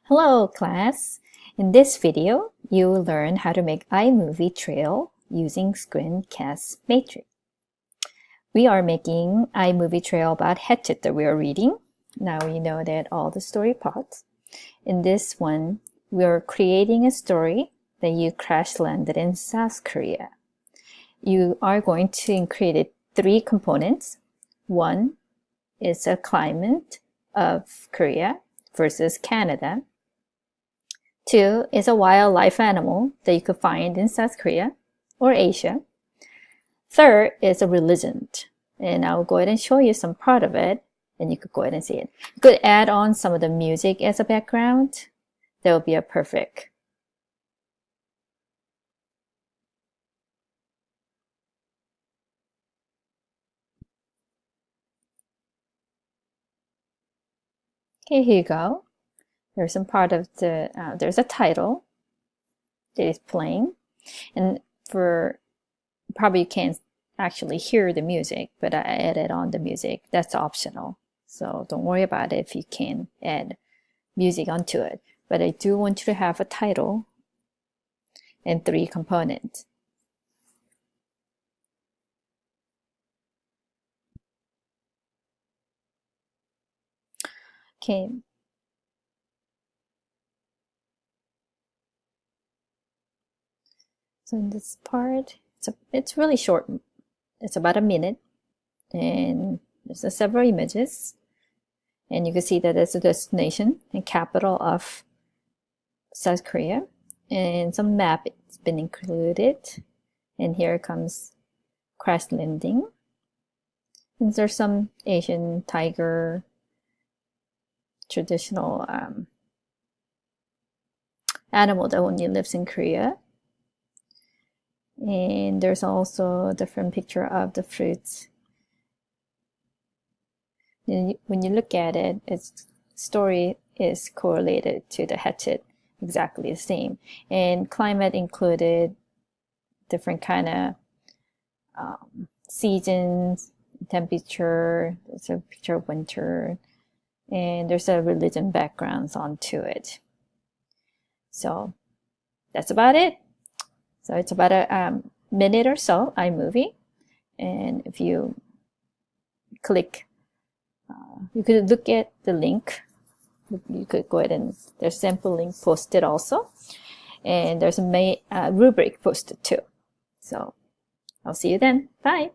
Hello class! In this video, you will learn how to make iMovie trail using screencast matrix. We are making iMovie trail about Hatchet that we are reading. Now we know that all the story parts. In this one, we are creating a story that you crash landed in South Korea. You are going to create three components. One is a climate of Korea versus Canada. Two is a wildlife animal that you could find in South Korea or Asia. Third is a religion, and I'll go ahead and show you some part of it, and you could go ahead and see it. You could add on some of the music as a background. That will be a perfect. Okay, here you go. There's some part of the, there's a title that is playing. And for, probably you can't actually hear the music, but I added on the music. That's optional. So don't worry about it if you can't add music onto it. But I do want you to have a title and three components. Okay. So in this part, it's really short. It's about a minute, and there's several images, and you can see that there's a destination and capital of South Korea, and some map has been included, and here comes crash landing. And there's some Asian tiger, traditional animal that only lives in Korea. And there's also a different picture of the fruits. When you look at it, its story is correlated to the Hatchet, exactly the same. And climate included different kind of seasons, temperature. There's a picture of winter, and there's a religion backgrounds onto it. So that's about it. So it's about a minute or so, iMovie. And if you click, you could look at the link. You could go ahead and there's sample link posted also. And there's a rubric posted too. So I'll see you then. Bye.